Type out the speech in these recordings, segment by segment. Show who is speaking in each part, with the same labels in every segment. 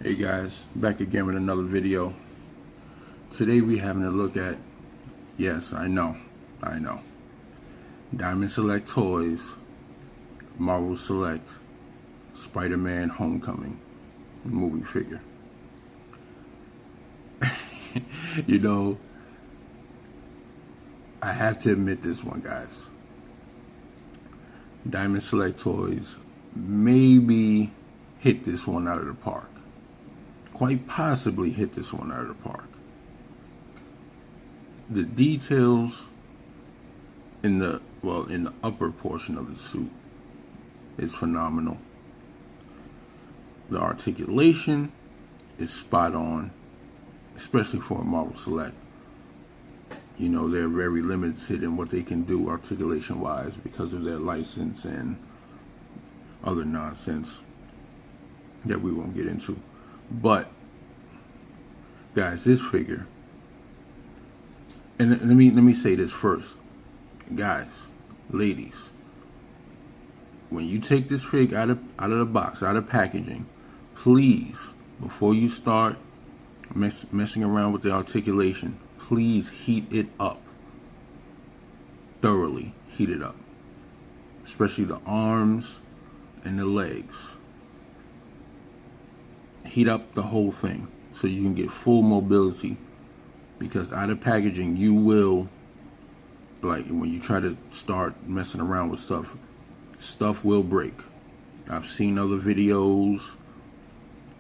Speaker 1: Hey guys, back again with another video. Today we having a look at, yes, I know, Diamond Select Toys, Marvel Select, Spider-Man Homecoming movie figure. You know, I have to admit this one, guys. Diamond Select Toys maybe hit this one out of the park. Quite possibly hit this one out of the park. The details in the upper portion of the suit is phenomenal. The articulation is spot on, especially for a Marvel Select. You know, they're very limited in what they can do articulation wise because of their license and other nonsense that we won't get into. But guys, this figure, and let me say this first, guys, ladies, when you take this fig out of the box, out of packaging, please, before you start messing around with the articulation, please heat it up. Thoroughly heat it up, especially the arms and the legs. Heat up the whole thing so you can get full mobility, because out of packaging you will, like when you try to start messing around with stuff will break. I've seen other videos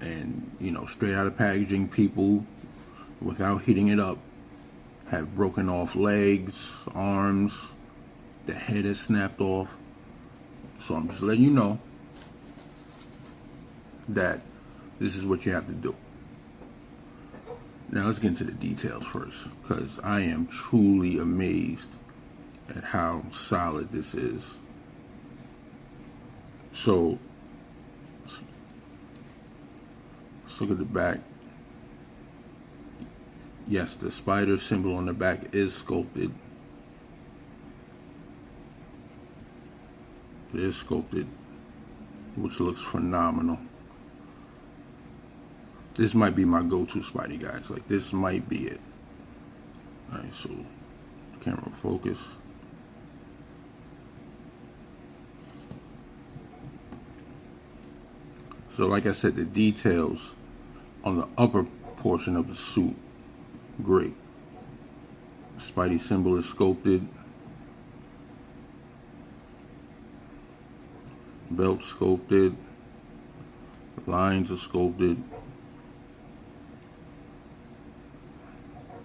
Speaker 1: and, you know, straight out of packaging, people without heating it up have broken off legs, arms, the head is snapped off. So I'm just letting you know that this is what you have to do. Now let's get into the details first, because I am truly amazed at how solid this is. So let's look at the back. Yes, the spider symbol on the back is sculpted. It is sculpted, which looks phenomenal. This might be my go-to Spidey, guys. Like, this might be it. Alright, so camera focus. So like I said, the details on the upper portion of the suit, great. Spidey symbol is sculpted. Belt sculpted. Lines are sculpted.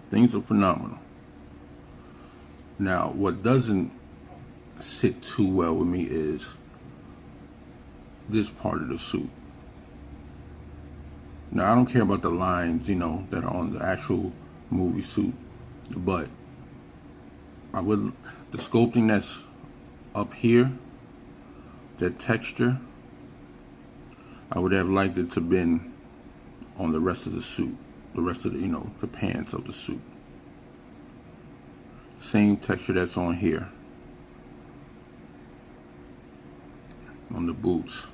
Speaker 1: Things are phenomenal. Now, what doesn't sit too well with me is this part of the suit. Now, I don't care about the lines, you know, that are on the actual movie suit, but the sculpting that's up here, that texture, I would have liked it to have been on the rest of the suit. The rest of the, you know, the pants of the suit. Same texture that's on here. On the boots.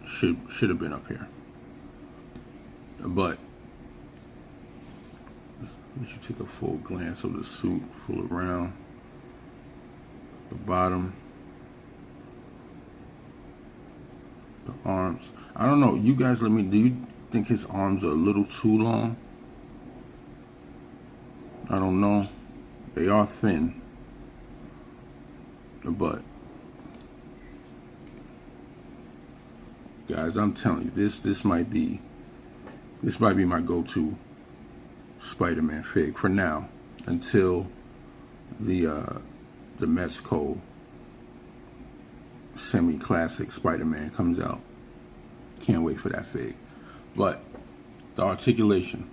Speaker 1: Should have been up here. But let you take a full glance of the suit, full around. The bottom. The arms. I don't know. You guys let me, do you think his arms are a little too long? I don't know. They are thin. But guys, I'm telling you, this might be my go-to Spider-Man fig for now, until the Mezco semi-classic Spider-Man comes out. Can't wait for that fig. But the articulation.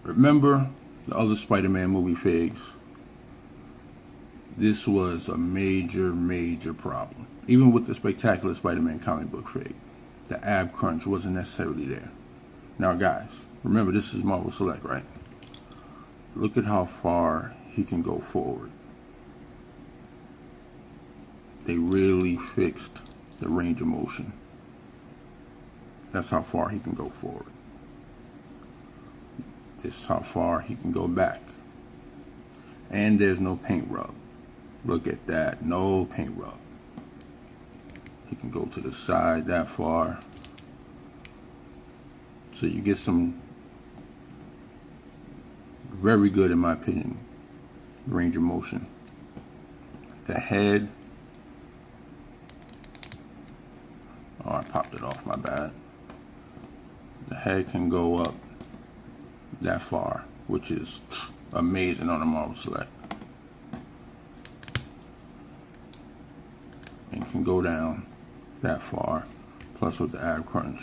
Speaker 1: Remember the other Spider-Man movie figs? This was a major problem. Even with the Spectacular Spider-Man comic book fig, the ab crunch wasn't necessarily there. Now guys, remember this is Marvel Select, right? Look at how far he can go forward. They really fixed the range of motion. That's how far he can go forward. This is how far he can go back. And there's no paint rub. Look at that, no paint rub. He can go to the side that far. So you get some very good, in my opinion, range of motion. The head, oh, I popped it off, my bad. The head can go up that far, which is amazing on a Marvel Select. And can go down that far. Plus with the ab crunch,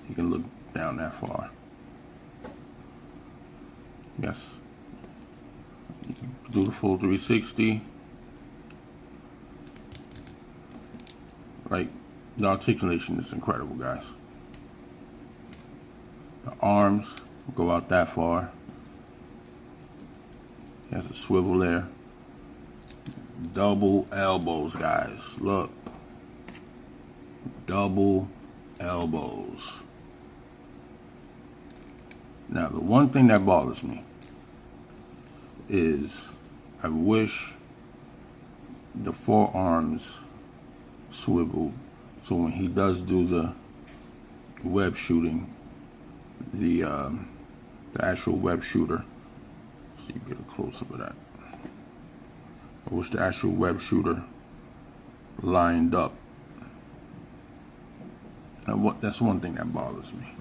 Speaker 1: you can look down that far. Yes. You can do the full 360. Like, the articulation is incredible, guys. The arms go out that far. He has a swivel there. Double elbows, guys. Look. Double elbows. Now, the one thing that bothers me is I wish the forearms swiveled so when he does do the web shooting, the actual web shooter, so you get a close up of that. I wish the actual web shooter lined up. And that's one thing that bothers me.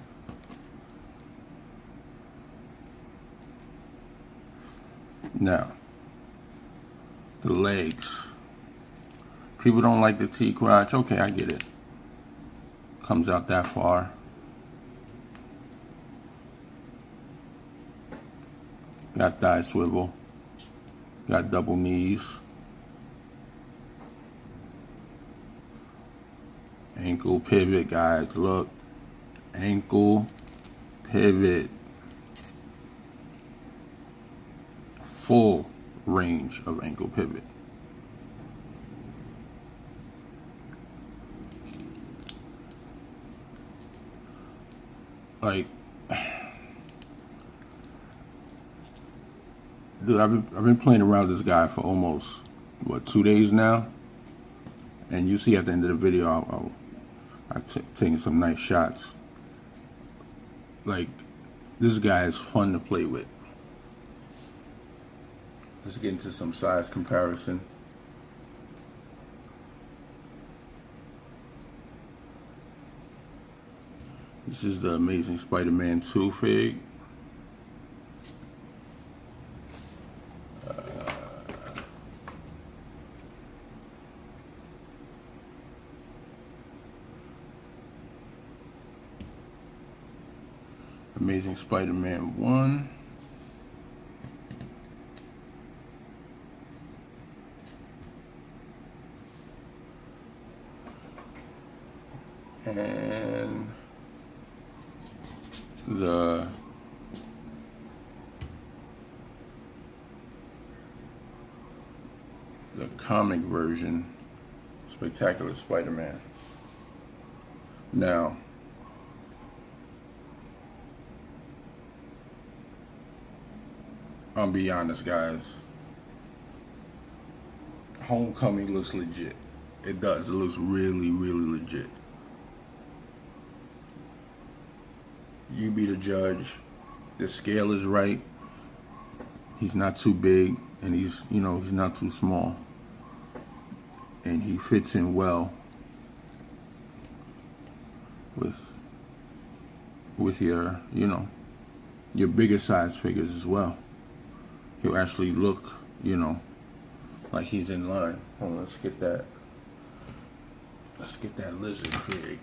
Speaker 1: Now, the legs. People don't like the T-crotch. Okay, I get it. Comes out that far. Got thigh swivel. Got double knees. Ankle pivot, guys. Look. Ankle pivot. Full range of ankle pivot. Like, dude, I've been playing around with this guy for almost, what, 2 days now? And you see at the end of the video, I'm taking some nice shots. Like, this guy is fun to play with. Let's get into some size comparison. This is the Amazing Spider-Man 2 fig. Amazing Spider-Man 1. And the comic version, Spectacular Spider-Man. Now, I'll be honest, guys. Homecoming looks legit. It does. It looks really, really legit. You be the judge. The scale is right. He's not too big, and he's not too small. And he fits in well with your, your bigger size figures as well. He'll actually look, like he's in line. Hold on, let's get that lizard fig.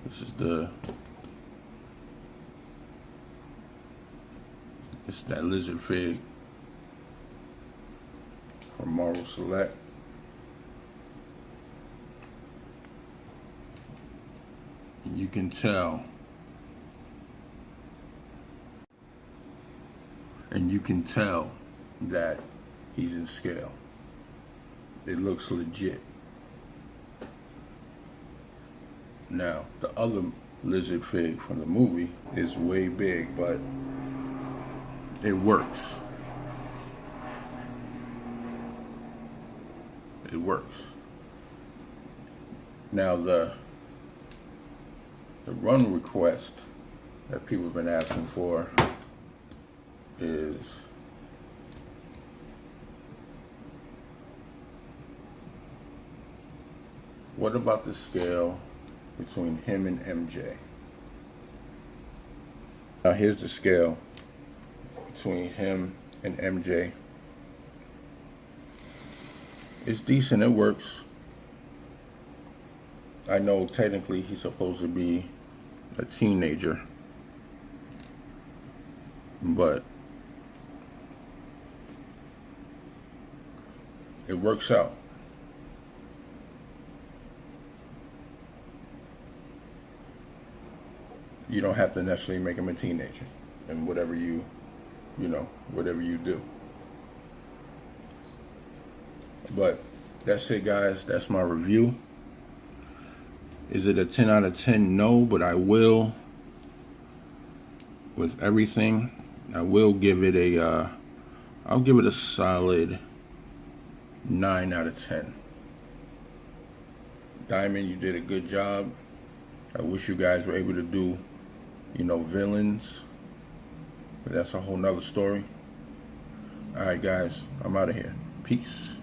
Speaker 1: This is that lizard fig from Marvel Select. And you can tell. that he's in scale. It looks legit. Now, the other lizard fig from the movie is way big, but it works. It works. Now, the run request that people have been asking for is what about the scale between him and MJ? Now here's the scale between him and MJ. It's decent, it works. I know technically he's supposed to be a teenager, but it works out. You don't have to necessarily make him a teenager in whatever you do. But that's it, guys. That's my review. Is it a 10 out of 10? No, but I will, with everything, I will give it I'll give it a solid 9 out of 10. Diamond, you did a good job. I wish you guys were able to do, villains, but that's a whole nother story. All right, guys, I'm out of here. Peace.